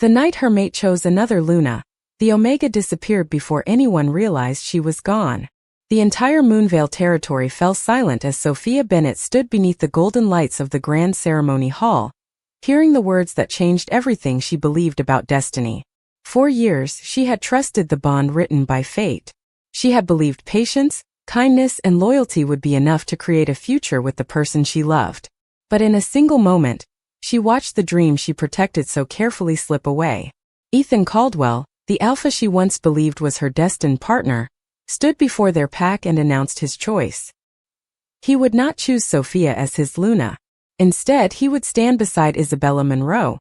The night her mate chose another Luna, the Omega disappeared before anyone realized she was gone. The entire Moonvale territory fell silent as Sophia Bennett stood beneath the golden lights of the grand ceremony hall, hearing the words that changed everything she believed about destiny. For years, she had trusted the bond written by fate. She had believed patience, kindness, and loyalty would be enough to create a future with the person she loved. But in a single moment, she watched the dream she protected so carefully slip away. Ethan Caldwell, the alpha she once believed was her destined partner, stood before their pack and announced his choice. He would not choose Sophia as his Luna. Instead, he would stand beside Isabella Monroe,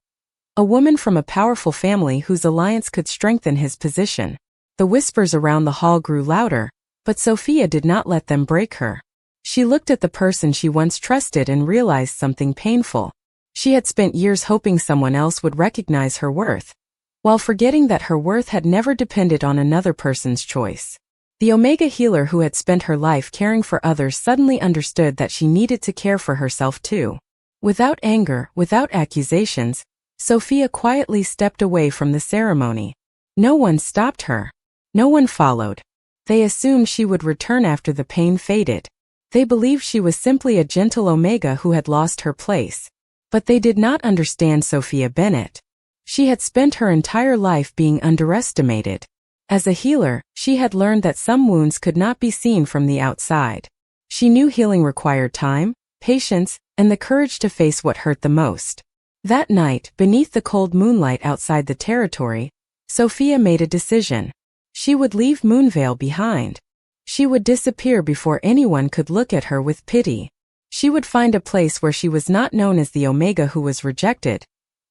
a woman from a powerful family whose alliance could strengthen his position. The whispers around the hall grew louder, but Sophia did not let them break her. She looked at the person she once trusted and realized something painful. She had spent years hoping someone else would recognize her worth, while forgetting that her worth had never depended on another person's choice. The Omega healer who had spent her life caring for others suddenly understood that she needed to care for herself too. Without anger, without accusations, Sophia quietly stepped away from the ceremony. No one stopped her. No one followed. They assumed she would return after the pain faded. They believed she was simply a gentle Omega who had lost her place. But they did not understand Sophia Bennett. She had spent her entire life being underestimated. As a healer, she had learned that some wounds could not be seen from the outside. She knew healing required time, patience, and the courage to face what hurt the most. That night, beneath the cold moonlight outside the territory, Sophia made a decision. She would leave Moonvale behind. She would disappear before anyone could look at her with pity. She would find a place where she was not known as the Omega who was rejected,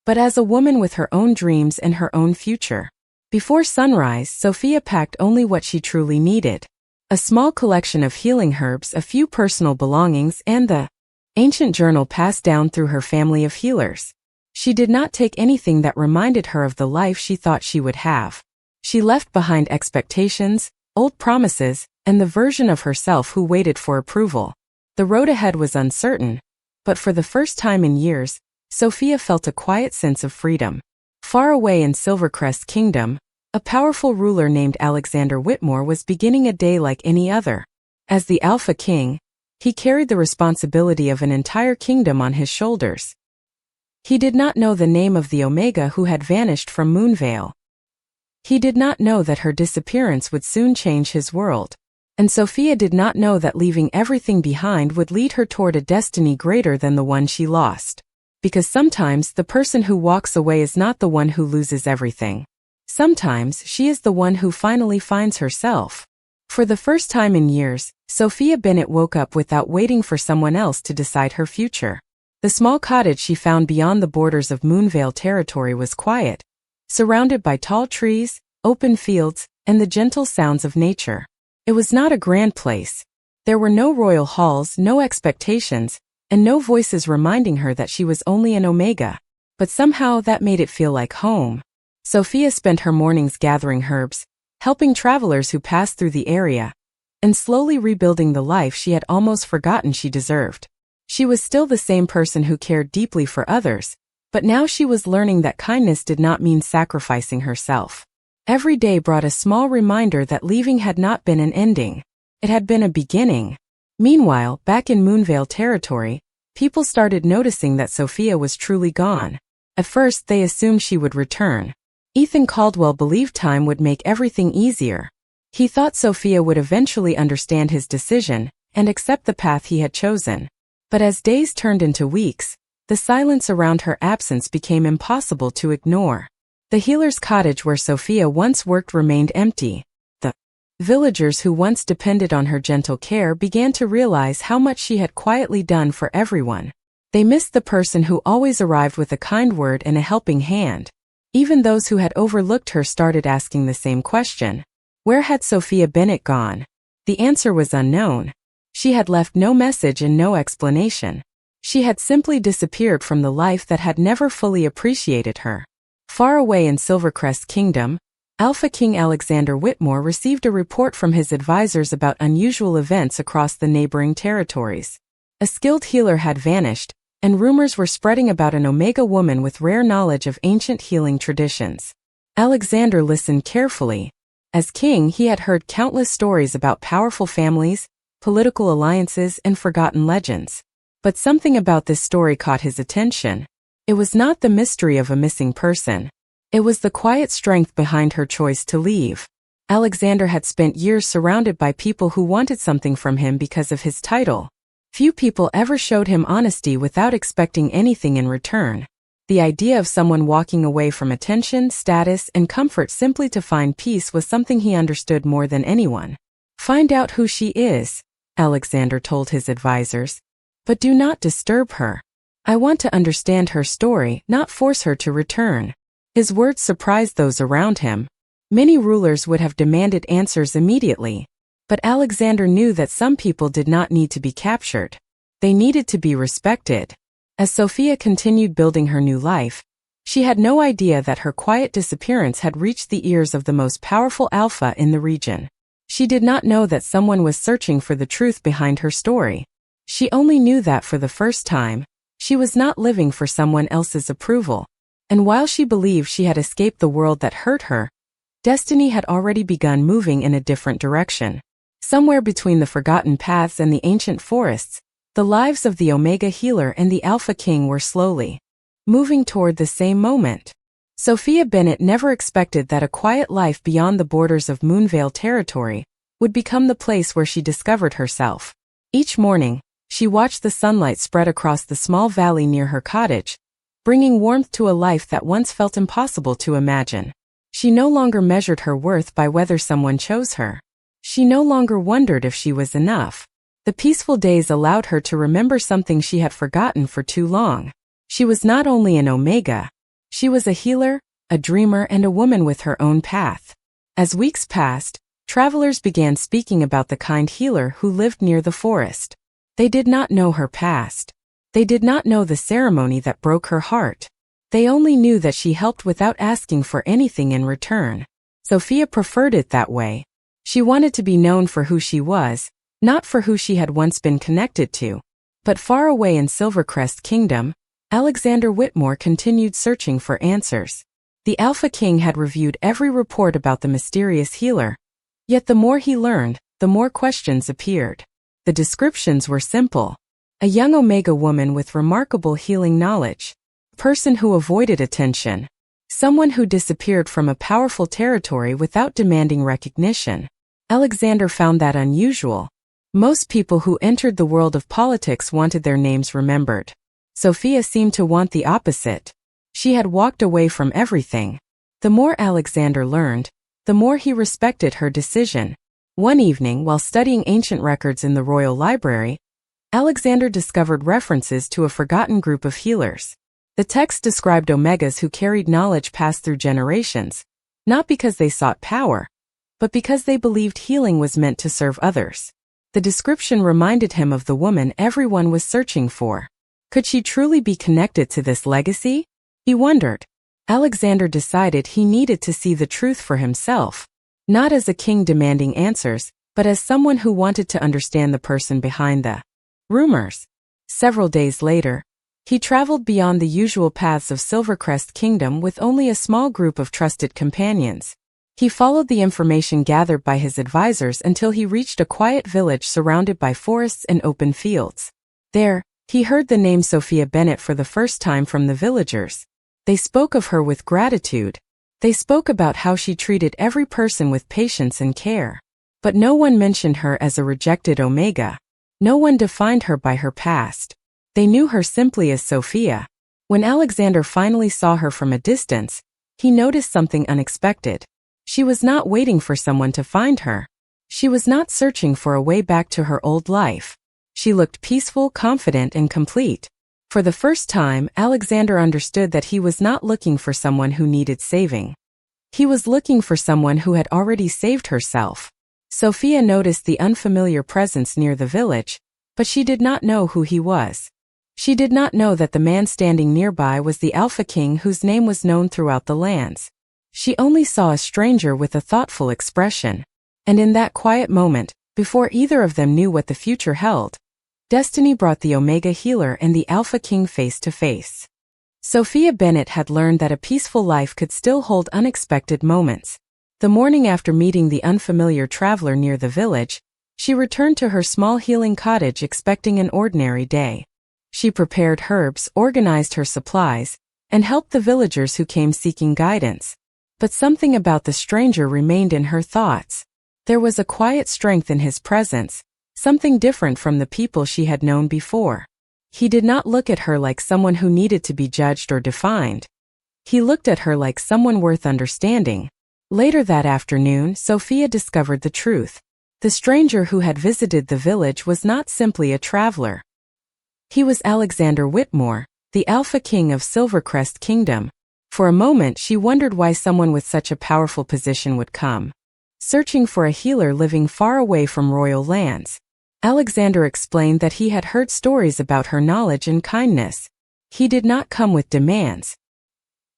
but as a woman with her own dreams and her own future. Before sunrise, Sophia packed only what she truly needed. A small collection of healing herbs, a few personal belongings, and the ancient journal passed down through her family of healers. She did not take anything that reminded her of the life she thought she would have. She left behind expectations, old promises, and the version of herself who waited for approval. The road ahead was uncertain, but for the first time in years, Sophia felt a quiet sense of freedom. Far away in Silvercrest Kingdom, a powerful ruler named Alexander Whitmore was beginning a day like any other. As the Alpha King, he carried the responsibility of an entire kingdom on his shoulders. He did not know the name of the Omega who had vanished from Moonvale. He did not know that her disappearance would soon change his world. And Sophia did not know that leaving everything behind would lead her toward a destiny greater than the one she lost. Because sometimes the person who walks away is not the one who loses everything. Sometimes she is the one who finally finds herself. For the first time in years, Sophia Bennett woke up without waiting for someone else to decide her future. The small cottage she found beyond the borders of Moonvale territory was quiet, surrounded by tall trees, open fields, and the gentle sounds of nature. It was not a grand place. There were no royal halls, no expectations, and no voices reminding her that she was only an Omega. But somehow that made it feel like home. Sophia spent her mornings gathering herbs, helping travelers who passed through the area, and slowly rebuilding the life she had almost forgotten she deserved. She was still the same person who cared deeply for others, but now she was learning that kindness did not mean sacrificing herself. Every day brought a small reminder that leaving had not been an ending. It had been a beginning. Meanwhile, back in Moonvale territory, people started noticing that Sophia was truly gone. At first, they assumed she would return. Ethan Caldwell believed time would make everything easier. He thought Sophia would eventually understand his decision and accept the path he had chosen. But as days turned into weeks, the silence around her absence became impossible to ignore. The healer's cottage where Sophia once worked remained empty. The villagers who once depended on her gentle care began to realize how much she had quietly done for everyone. They missed the person who always arrived with a kind word and a helping hand. Even those who had overlooked her started asking the same question. Where had Sophia Bennett gone? The answer was unknown. She had left no message and no explanation. She had simply disappeared from the life that had never fully appreciated her. Far away in Silvercrest Kingdom, Alpha King Alexander Whitmore received a report from his advisors about unusual events across the neighboring territories. A skilled healer had vanished, and rumors were spreading about an Omega woman with rare knowledge of ancient healing traditions. Alexander listened carefully. As king, he had heard countless stories about powerful families, political alliances, and forgotten legends. But something about this story caught his attention. It was not the mystery of a missing person. It was the quiet strength behind her choice to leave. Alexander had spent years surrounded by people who wanted something from him because of his title. Few people ever showed him honesty without expecting anything in return. The idea of someone walking away from attention, status, and comfort simply to find peace was something he understood more than anyone. "Find out who she is," Alexander told his advisors. "But do not disturb her. I want to understand her story, not force her to return." His words surprised those around him. Many rulers would have demanded answers immediately. But Alexander knew that some people did not need to be captured. They needed to be respected. As Sophia continued building her new life, she had no idea that her quiet disappearance had reached the ears of the most powerful alpha in the region. She did not know that someone was searching for the truth behind her story. She only knew that for the first time, she was not living for someone else's approval. And while she believed she had escaped the world that hurt her, destiny had already begun moving in a different direction. Somewhere between the forgotten paths and the ancient forests, the lives of the Omega Healer and the Alpha King were slowly moving toward the same moment. Sophia Bennett never expected that a quiet life beyond the borders of Moonvale territory would become the place where she discovered herself. Each morning, she watched the sunlight spread across the small valley near her cottage, bringing warmth to a life that once felt impossible to imagine. She no longer measured her worth by whether someone chose her. She no longer wondered if she was enough. The peaceful days allowed her to remember something she had forgotten for too long. She was not only an Omega, she was a healer, a dreamer, and a woman with her own path. As weeks passed, travelers began speaking about the kind healer who lived near the forest. They did not know her past. They did not know the ceremony that broke her heart. They only knew that she helped without asking for anything in return. Sophia preferred it that way. She wanted to be known for who she was, not for who she had once been connected to. But far away in Silvercrest Kingdom, Alexander Whitmore continued searching for answers. The Alpha King had reviewed every report about the mysterious healer. Yet the more he learned, the more questions appeared. The descriptions were simple. A young Omega woman with remarkable healing knowledge. A person who avoided attention. Someone who disappeared from a powerful territory without demanding recognition. Alexander found that unusual. Most people who entered the world of politics wanted their names remembered. Sophia seemed to want the opposite. She had walked away from everything. The more Alexander learned, the more he respected her decision. One evening, while studying ancient records in the Royal Library, Alexander discovered references to a forgotten group of healers. The text described Omegas who carried knowledge passed through generations, not because they sought power, but because they believed healing was meant to serve others. The description reminded him of the woman everyone was searching for. Could she truly be connected to this legacy? He wondered. Alexander decided he needed to see the truth for himself, not as a king demanding answers, but as someone who wanted to understand the person behind the rumors. Several days later, he traveled beyond the usual paths of Silvercrest Kingdom with only a small group of trusted companions. He followed the information gathered by his advisors until he reached a quiet village surrounded by forests and open fields. There, he heard the name Sophia Bennett for the first time from the villagers. They spoke of her with gratitude. They spoke about how she treated every person with patience and care. But no one mentioned her as a rejected Omega. No one defined her by her past. They knew her simply as Sophia. When Alexander finally saw her from a distance, he noticed something unexpected. She was not waiting for someone to find her. She was not searching for a way back to her old life. She looked peaceful, confident, and complete. For the first time, Alexander understood that he was not looking for someone who needed saving. He was looking for someone who had already saved herself. Sophia noticed the unfamiliar presence near the village, but she did not know who he was. She did not know that the man standing nearby was the Alpha King whose name was known throughout the lands. She only saw a stranger with a thoughtful expression. And in that quiet moment, before either of them knew what the future held, Destiny brought the Omega Healer and the Alpha King face to face. Sophia Bennett had learned that a peaceful life could still hold unexpected moments. The morning after meeting the unfamiliar traveler near the village, she returned to her small healing cottage expecting an ordinary day. She prepared herbs, organized her supplies, and helped the villagers who came seeking guidance. But something about the stranger remained in her thoughts. There was a quiet strength in his presence, something different from the people she had known before. He did not look at her like someone who needed to be judged or defined. He looked at her like someone worth understanding. Later that afternoon, Sophia discovered the truth. The stranger who had visited the village was not simply a traveler. He was Alexander Whitmore, the Alpha King of Silvercrest Kingdom. For a moment she wondered why someone with such a powerful position would come. Searching for a healer living far away from royal lands. Alexander explained that he had heard stories about her knowledge and kindness. He did not come with demands.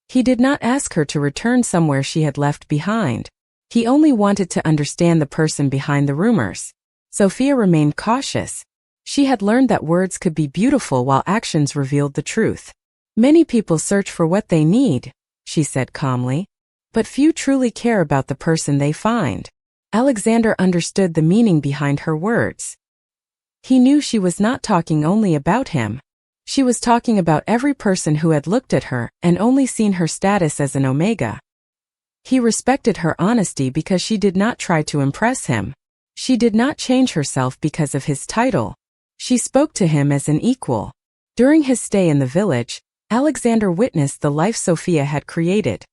He did not ask her to return somewhere she had left behind. He only wanted to understand the person behind the rumors. Sophia remained cautious. She had learned that words could be beautiful while actions revealed the truth. Many people search for what they need, she said calmly. But few truly care about the person they find. Alexander understood the meaning behind her words. He knew she was not talking only about him. She was talking about every person who had looked at her and only seen her status as an Omega. He respected her honesty because she did not try to impress him. She did not change herself because of his title. She spoke to him as an equal. During his stay in the village, Alexander witnessed the life Sophia had created.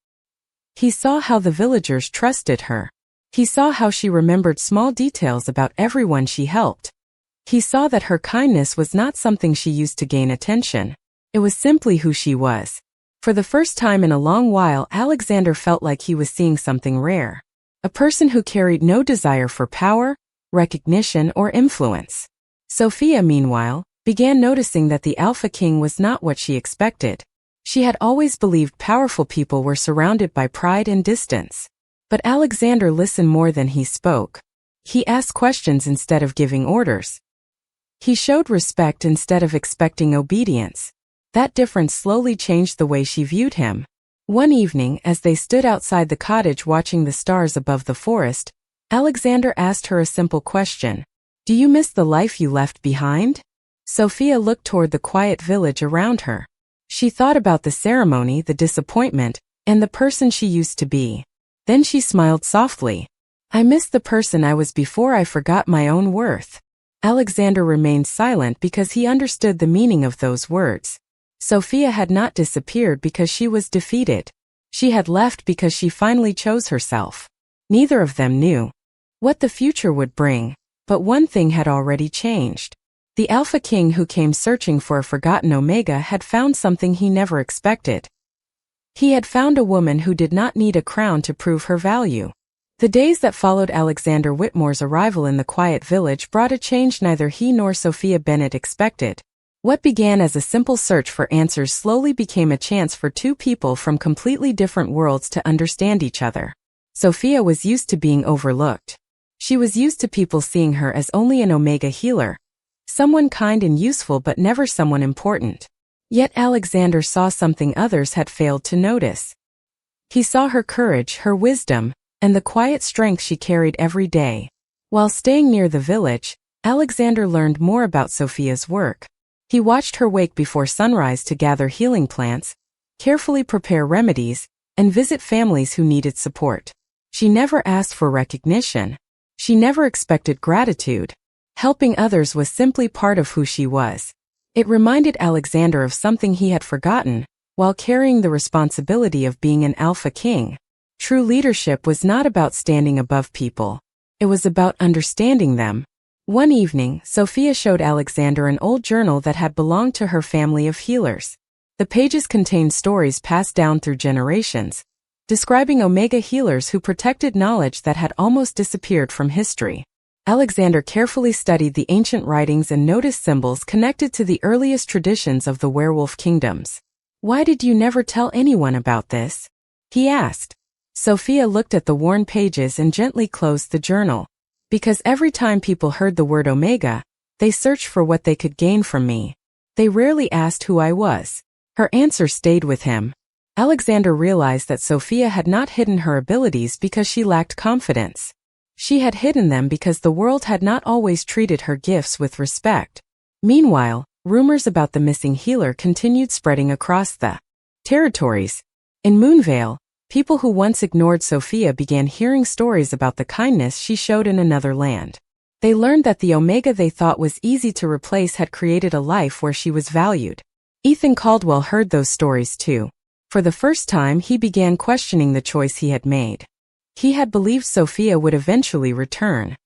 He saw how the villagers trusted her. He saw how she remembered small details about everyone she helped. He saw that her kindness was not something she used to gain attention. It was simply who she was. For the first time in a long while, Alexander felt like he was seeing something rare. A person who carried no desire for power, recognition, or influence. Sophia, meanwhile, began noticing that the Alpha King was not what she expected. She had always believed powerful people were surrounded by pride and distance. But Alexander listened more than he spoke. He asked questions instead of giving orders. He showed respect instead of expecting obedience. That difference slowly changed the way she viewed him. One evening, as they stood outside the cottage watching the stars above the forest, Alexander asked her a simple question. "Do you miss the life you left behind?" Sophia looked toward the quiet village around her. She thought about the ceremony, the disappointment, and the person she used to be. Then she smiled softly. "I miss the person I was before I forgot my own worth." Alexander remained silent because he understood the meaning of those words. Sophia had not disappeared because she was defeated. She had left because she finally chose herself. Neither of them knew what the future would bring, but one thing had already changed. The Alpha King who came searching for a forgotten Omega had found something he never expected. He had found a woman who did not need a crown to prove her value. The days that followed Alexander Whitmore's arrival in the quiet village brought a change neither he nor Sophia Bennett expected. What began as a simple search for answers slowly became a chance for two people from completely different worlds to understand each other. Sophia was used to being overlooked. She was used to people seeing her as only an Omega healer, someone kind and useful but never someone important. Yet Alexander saw something others had failed to notice. He saw her courage, her wisdom, and the quiet strength she carried every day. While staying near the village, Alexander learned more about Sophia's work. He watched her wake before sunrise to gather healing plants, carefully prepare remedies, and visit families who needed support. She never asked for recognition. She never expected gratitude. Helping others was simply part of who she was. It reminded Alexander of something he had forgotten, while carrying the responsibility of being an Alpha King. True leadership was not about standing above people. It was about understanding them. One evening, Sophia showed Alexander an old journal that had belonged to her family of healers. The pages contained stories passed down through generations, describing Omega healers who protected knowledge that had almost disappeared from history. Alexander carefully studied the ancient writings and noticed symbols connected to the earliest traditions of the werewolf kingdoms. "Why did you never tell anyone about this?" he asked. Sophia looked at the worn pages and gently closed the journal. "Because every time people heard the word Omega, They searched for what they could gain from me. They rarely asked who I was. Her answer stayed with him. Alexander realized that Sophia had not hidden her abilities because she lacked confidence. She had hidden them because the world had not always treated her gifts with respect. Meanwhile, rumors about the missing healer continued spreading across the territories. In Moonvale, people who once ignored Sophia began hearing stories about the kindness she showed in another land. They learned that the Omega they thought was easy to replace had created a life where she was valued. Ethan Caldwell heard those stories too. For the first time, he began questioning the choice he had made. He had believed Sophia would eventually return.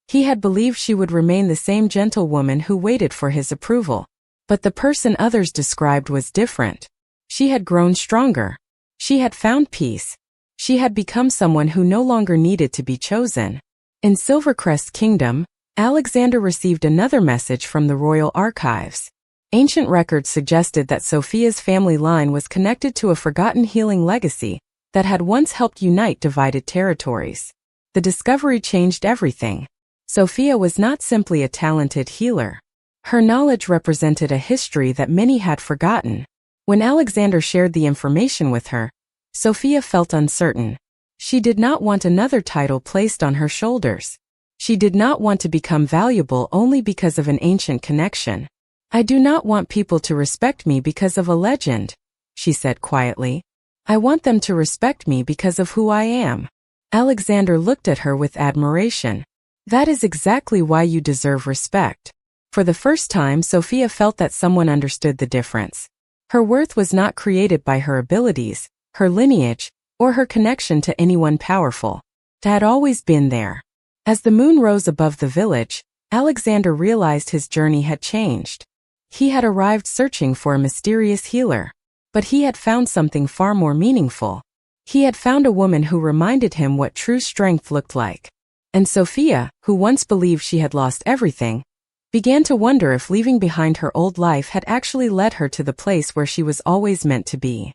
He had believed she would remain the same gentle woman who waited for his approval. But the person others described was different. She had grown stronger. She had found peace. She had become someone who no longer needed to be chosen. In Silvercrest Kingdom, Alexander received another message from the royal archives. Ancient records suggested that Sophia's family line was connected to a forgotten healing legacy that had once helped unite divided territories. The discovery changed everything. Sophia was not simply a talented healer. Her knowledge represented a history that many had forgotten. When Alexander shared the information with her, Sophia felt uncertain. She did not want another title placed on her shoulders. She did not want to become valuable only because of an ancient connection. "I do not want people to respect me because of a legend," she said quietly. "I want them to respect me because of who I am." Alexander looked at her with admiration. "That is exactly why you deserve respect." For the first time, Sophia felt that someone understood the difference. Her worth was not created by her abilities, her lineage, or her connection to anyone powerful. It had always been there. As the moon rose above the village, Alexander realized his journey had changed. He had arrived searching for a mysterious healer. But he had found something far more meaningful. He had found a woman who reminded him what true strength looked like. And Sophia, who once believed she had lost everything, began to wonder if leaving behind her old life had actually led her to the place where she was always meant to be.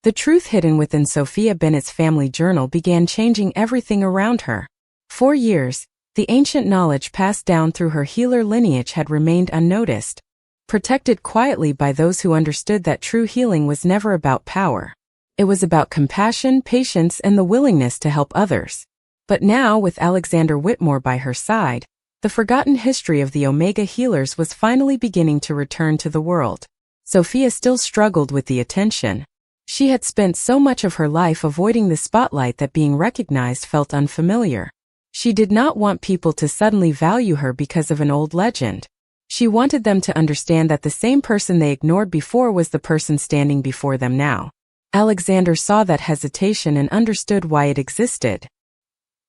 The truth hidden within Sophia Bennett's family journal began changing everything around her. For years, the ancient knowledge passed down through her healer lineage had remained unnoticed, protected quietly by those who understood that true healing was never about power. It was about compassion, patience, and the willingness to help others. But now, with Alexander Whitmore by her side, the forgotten history of the Omega healers was finally beginning to return to the world. Sophia still struggled with the attention. She had spent so much of her life avoiding the spotlight that being recognized felt unfamiliar. She did not want people to suddenly value her because of an old legend. She wanted them to understand that the same person they ignored before was the person standing before them now. Alexander saw that hesitation and understood why it existed.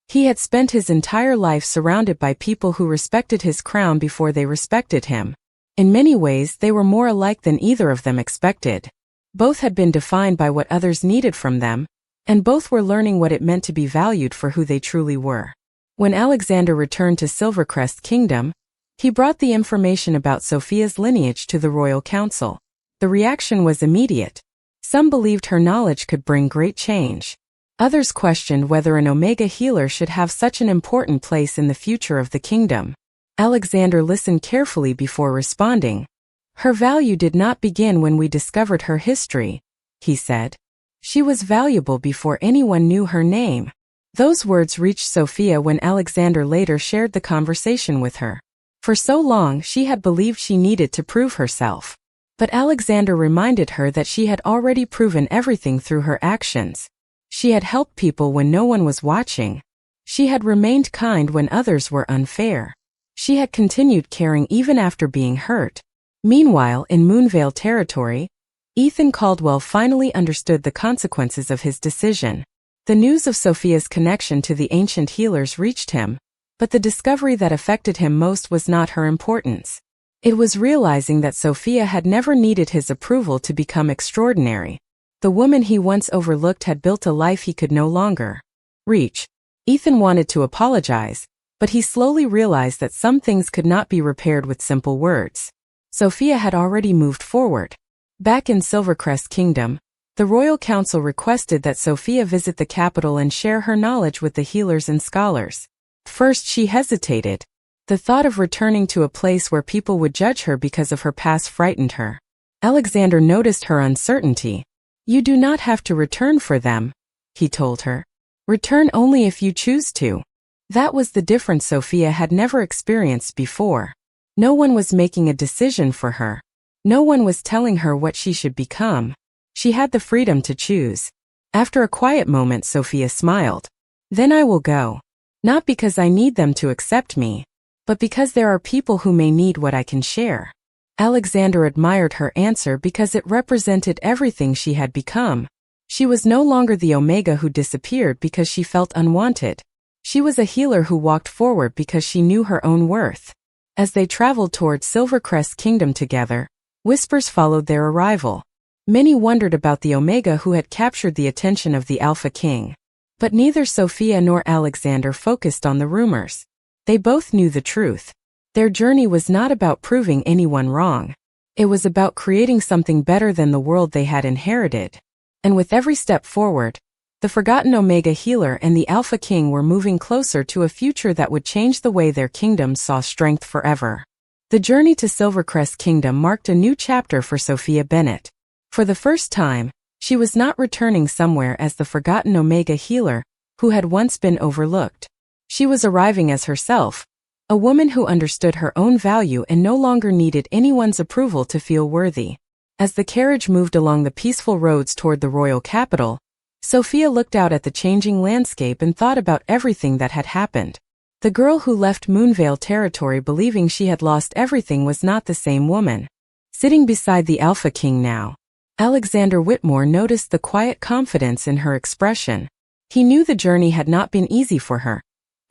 He had spent his entire life surrounded by people who respected his crown before they respected him. In many ways, they were more alike than either of them expected. Both had been defined by what others needed from them, and both were learning what it meant to be valued for who they truly were. When Alexander returned to Silvercrest Kingdom, he brought the information about Sophia's lineage to the royal council. The reaction was immediate. Some believed her knowledge could bring great change. Others questioned whether an Omega healer should have such an important place in the future of the kingdom. Alexander listened carefully before responding. "Her value did not begin when we discovered her history," he said. "She was valuable before anyone knew her name." Those words reached Sophia when Alexander later shared the conversation with her. For so long, she had believed she needed to prove herself. But Alexander reminded her that she had already proven everything through her actions. She had helped people when no one was watching. She had remained kind when others were unfair. She had continued caring even after being hurt. Meanwhile, in Moonvale territory, Ethan Caldwell finally understood the consequences of his decision. The news of Sophia's connection to the ancient healers reached him, but the discovery that affected him most was not her importance. It was realizing that Sophia had never needed his approval to become extraordinary. The woman he once overlooked had built a life he could no longer reach. Ethan wanted to apologize, but he slowly realized that some things could not be repaired with simple words. Sophia had already moved forward. Back in Silvercrest Kingdom, the royal council requested that Sophia visit the capital and share her knowledge with the healers and scholars. First she hesitated. The thought of returning to a place where people would judge her because of her past frightened her. Alexander noticed her uncertainty. "You do not have to return for them," he told her. "Return only if you choose to." That was the difference Sophia had never experienced before. No one was making a decision for her. No one was telling her what she should become. She had the freedom to choose. After a quiet moment, Sophia smiled. "Then I will go. Not because I need them to accept me, but because there are people who may need what I can share." Alexander admired her answer because it represented everything she had become. She was no longer the Omega who disappeared because she felt unwanted. She was a healer who walked forward because she knew her own worth. As they traveled toward Silvercrest Kingdom together, whispers followed their arrival. Many wondered about the Omega who had captured the attention of the Alpha King. But neither Sophia nor Alexander focused on the rumors. They both knew the truth. Their journey was not about proving anyone wrong. It was about creating something better than the world they had inherited. And with every step forward, the forgotten Omega healer and the Alpha King were moving closer to a future that would change the way their kingdom saw strength forever. The journey to Silvercrest Kingdom marked a new chapter for Sophia Bennett. For the first time, she was not returning somewhere as the forgotten Omega healer, who had once been overlooked. She was arriving as herself, a woman who understood her own value and no longer needed anyone's approval to feel worthy. As the carriage moved along the peaceful roads toward the royal capital, Sophia looked out at the changing landscape and thought about everything that had happened. The girl who left Moonvale territory believing she had lost everything was not the same woman. Sitting beside the Alpha King now, Alexander Whitmore noticed the quiet confidence in her expression. He knew the journey had not been easy for her,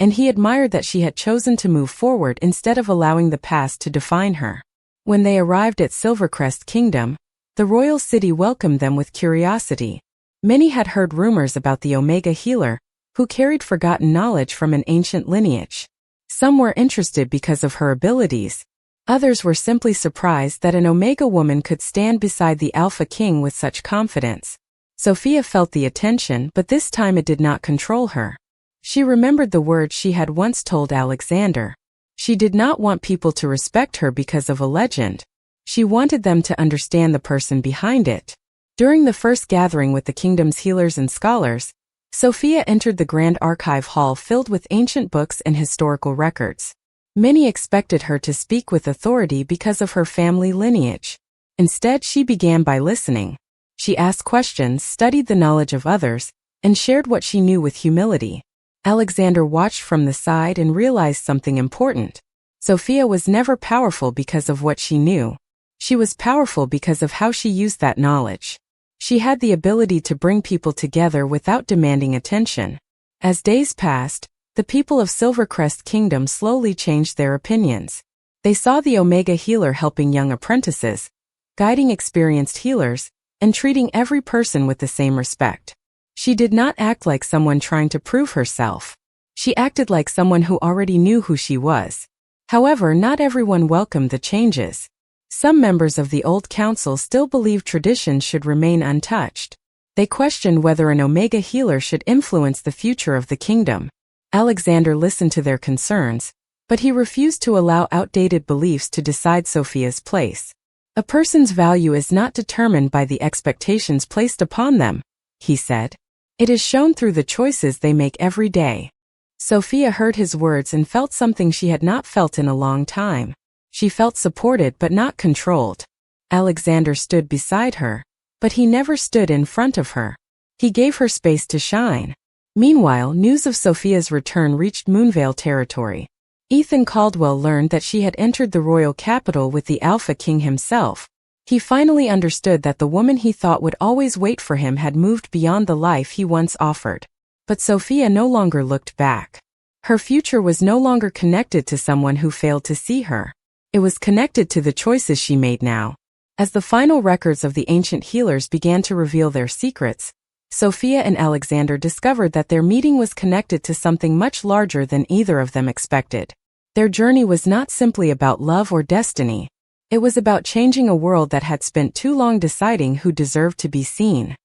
and he admired that she had chosen to move forward instead of allowing the past to define her. When they arrived at Silvercrest Kingdom, the royal city welcomed them with curiosity. Many had heard rumors about the Omega healer, who carried forgotten knowledge from an ancient lineage. Some were interested because of her abilities. Others were simply surprised that an Omega woman could stand beside the Alpha King with such confidence. Sophia felt the attention, but this time it did not control her. She remembered the words she had once told Alexander. She did not want people to respect her because of a legend. She wanted them to understand the person behind it. During the first gathering with the kingdom's healers and scholars, Sophia entered the grand archive hall filled with ancient books and historical records. Many expected her to speak with authority because of her family lineage. Instead, she began by listening. She asked questions, studied the knowledge of others, and shared what she knew with humility. Alexander watched from the side and realized something important. Sophia was never powerful because of what she knew. She was powerful because of how she used that knowledge. She had the ability to bring people together without demanding attention. As days passed, the people of Silvercrest Kingdom slowly changed their opinions. They saw the Omega healer helping young apprentices, guiding experienced healers, and treating every person with the same respect. She did not act like someone trying to prove herself. She acted like someone who already knew who she was. However, not everyone welcomed the changes. Some members of the old council still believed traditions should remain untouched. They questioned whether an Omega healer should influence the future of the kingdom. Alexander listened to their concerns, but he refused to allow outdated beliefs to decide Sophia's place. A person's value is not determined by the expectations placed upon them, he said. It is shown through the choices they make every day. Sophia heard his words and felt something she had not felt in a long time. She felt supported but not controlled. Alexander stood beside her, but he never stood in front of her. He gave her space to shine. Meanwhile, news of Sophia's return reached Moonvale territory. Ethan Caldwell learned that she had entered the royal capital with the Alpha King himself. He finally understood that the woman he thought would always wait for him had moved beyond the life he once offered. But Sophia no longer looked back. Her future was no longer connected to someone who failed to see her. It was connected to the choices she made now. As the final records of the ancient healers began to reveal their secrets, Sophia and Alexander discovered that their meeting was connected to something much larger than either of them expected. Their journey was not simply about love or destiny. It was about changing a world that had spent too long deciding who deserved to be seen.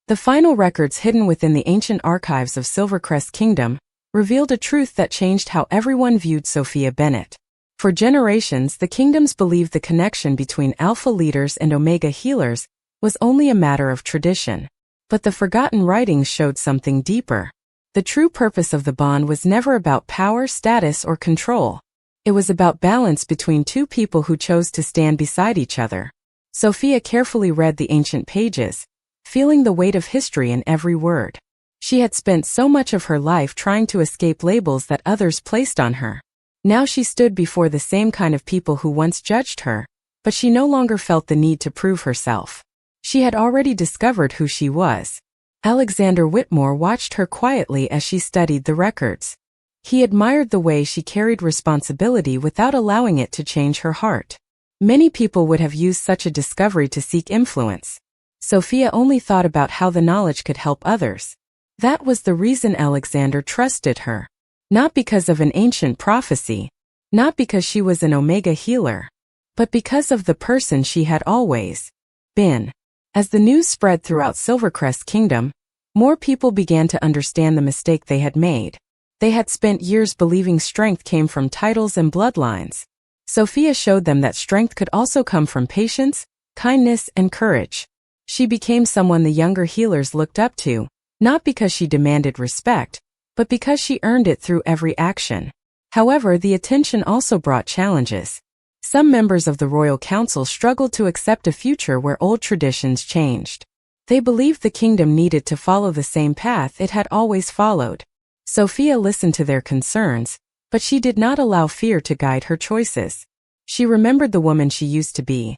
The final records hidden within the ancient archives of Silvercrest Kingdom revealed a truth that changed how everyone viewed Sophia Bennett. For generations, the kingdoms believed the connection between Alpha leaders and Omega healers was only a matter of tradition. But the forgotten writings showed something deeper. The true purpose of the bond was never about power, status, or control. It was about balance between two people who chose to stand beside each other. Sophia carefully read the ancient pages, feeling the weight of history in every word. She had spent so much of her life trying to escape labels that others placed on her. Now she stood before the same kind of people who once judged her, but she no longer felt the need to prove herself. She had already discovered who she was. Alexander Whitmore watched her quietly as she studied the records. He admired the way she carried responsibility without allowing it to change her heart. Many people would have used such a discovery to seek influence. Sophia only thought about how the knowledge could help others. That was the reason Alexander trusted her. Not because of an ancient prophecy, not because she was an Omega healer, but because of the person she had always been. As the news spread throughout Silvercrest Kingdom, more people began to understand the mistake they had made. They had spent years believing strength came from titles and bloodlines. Sophia showed them that strength could also come from patience, kindness, and courage. She became someone the younger healers looked up to, not because she demanded respect, but because she earned it through every action. However, the attention also brought challenges. Some members of the Royal Council struggled to accept a future where old traditions changed. They believed the kingdom needed to follow the same path it had always followed. Sophia listened to their concerns, but she did not allow fear to guide her choices. She remembered the woman she used to be.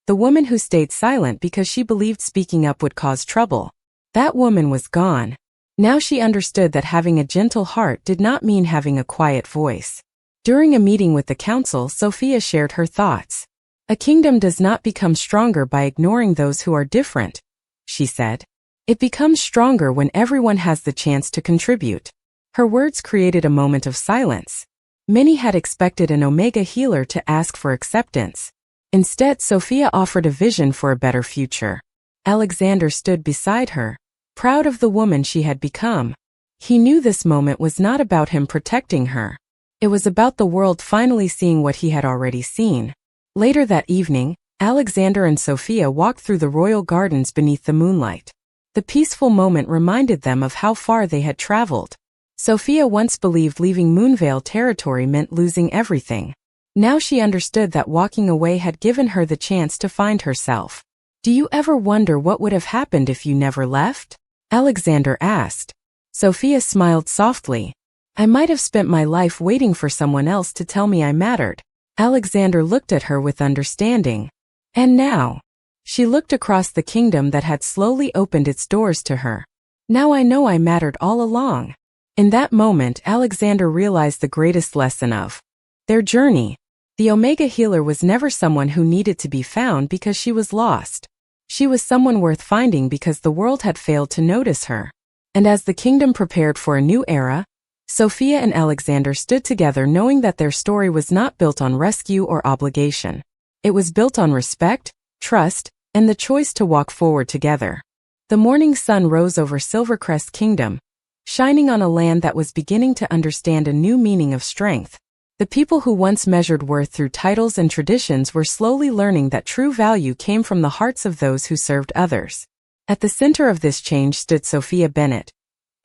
The woman who stayed silent because she believed speaking up would cause trouble. That woman was gone. Now she understood that having a gentle heart did not mean having a quiet voice. During a meeting with the council, Sophia shared her thoughts. A kingdom does not become stronger by ignoring those who are different, she said. It becomes stronger when everyone has the chance to contribute. Her words created a moment of silence. Many had expected an Omega healer to ask for acceptance. Instead, Sophia offered a vision for a better future. Alexander stood beside her, proud of the woman she had become. He knew this moment was not about him protecting her. It was about the world finally seeing what he had already seen. Later that evening, Alexander and Sophia walked through the royal gardens beneath the moonlight. The peaceful moment reminded them of how far they had traveled. Sophia once believed leaving Moonvale territory meant losing everything. Now she understood that walking away had given her the chance to find herself. Do you ever wonder what would have happened if you never left? Alexander asked. Sophia smiled softly. I might have spent my life waiting for someone else to tell me I mattered. Alexander looked at her with understanding. And now? She looked across the kingdom that had slowly opened its doors to her. Now I know I mattered all along. In that moment, Alexander realized the greatest lesson of their journey. The Omega healer was never someone who needed to be found because she was lost. She was someone worth finding because the world had failed to notice her. And as the kingdom prepared for a new era, Sophia and Alexander stood together knowing that their story was not built on rescue or obligation. It was built on respect, trust, and the choice to walk forward together. The morning sun rose over Silvercrest Kingdom, shining on a land that was beginning to understand a new meaning of strength. The people who once measured worth through titles and traditions were slowly learning that true value came from the hearts of those who served others. At the center of this change stood Sophia Bennett,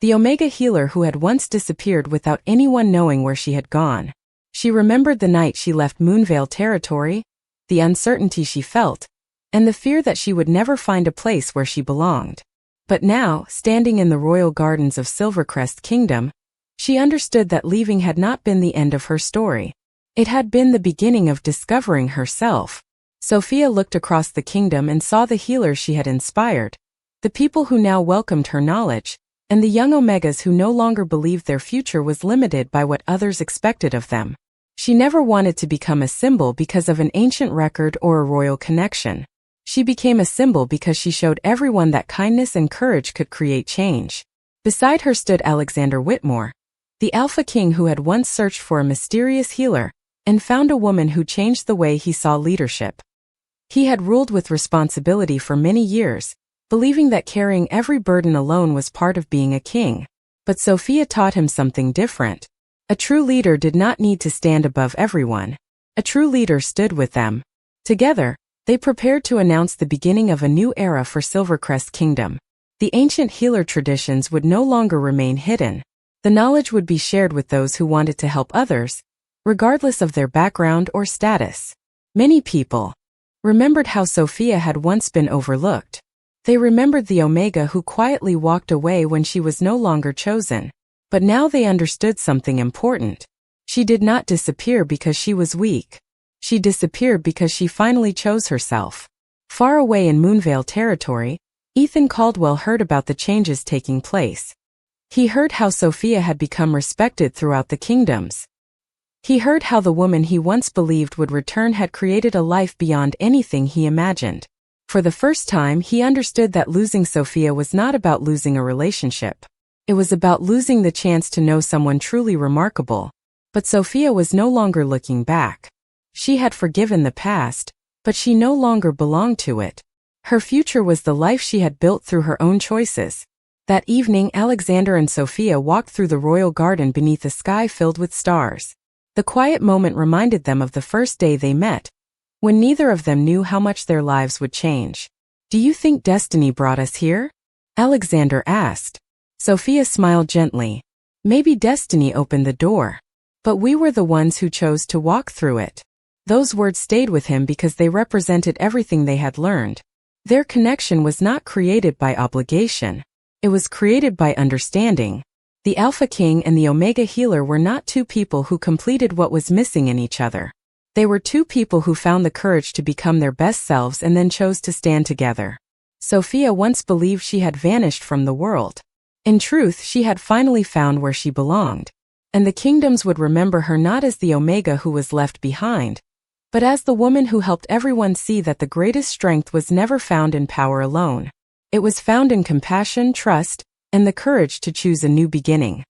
the Omega healer who had once disappeared without anyone knowing where she had gone. She remembered the night she left Moonvale territory, the uncertainty she felt, and the fear that she would never find a place where she belonged. But now, standing in the royal gardens of Silvercrest Kingdom, she understood that leaving had not been the end of her story. It had been the beginning of discovering herself. Sophia looked across the kingdom and saw the healers she had inspired, the people who now welcomed her knowledge, and the young Omegas who no longer believed their future was limited by what others expected of them. She never wanted to become a symbol because of an ancient record or a royal connection. She became a symbol because she showed everyone that kindness and courage could create change. Beside her stood Alexander Whitmore, the Alpha King who had once searched for a mysterious healer and found a woman who changed the way he saw leadership. He had ruled with responsibility for many years, believing that carrying every burden alone was part of being a king. But Sophia taught him something different. A true leader did not need to stand above everyone. A true leader stood with them. Together, they prepared to announce the beginning of a new era for Silvercrest Kingdom. The ancient healer traditions would no longer remain hidden. The knowledge would be shared with those who wanted to help others, regardless of their background or status. Many people remembered how Sophia had once been overlooked. They remembered the Omega who quietly walked away when she was no longer chosen. But now they understood something important. She did not disappear because she was weak. She disappeared because she finally chose herself. Far away in Moonvale territory, Ethan Caldwell heard about the changes taking place. He heard how Sophia had become respected throughout the kingdoms. He heard how the woman he once believed would return had created a life beyond anything he imagined. For the first time, he understood that losing Sophia was not about losing a relationship. It was about losing the chance to know someone truly remarkable. But Sophia was no longer looking back. She had forgiven the past, but she no longer belonged to it. Her future was the life she had built through her own choices. That evening, Alexander and Sophia walked through the royal garden beneath a sky filled with stars. The quiet moment reminded them of the first day they met, when neither of them knew how much their lives would change. "Do you think destiny brought us here?" Alexander asked. Sophia smiled gently. "Maybe destiny opened the door. But we were the ones who chose to walk through it." Those words stayed with him because they represented everything they had learned. Their connection was not created by obligation. It was created by understanding. The Alpha King and the Omega Healer were not two people who completed what was missing in each other. They were two people who found the courage to become their best selves and then chose to stand together. Sophia once believed she had vanished from the world. In truth, she had finally found where she belonged. And the kingdoms would remember her not as the Omega who was left behind, but as the woman who helped everyone see that the greatest strength was never found in power alone. It was found in compassion, trust, and the courage to choose a new beginning.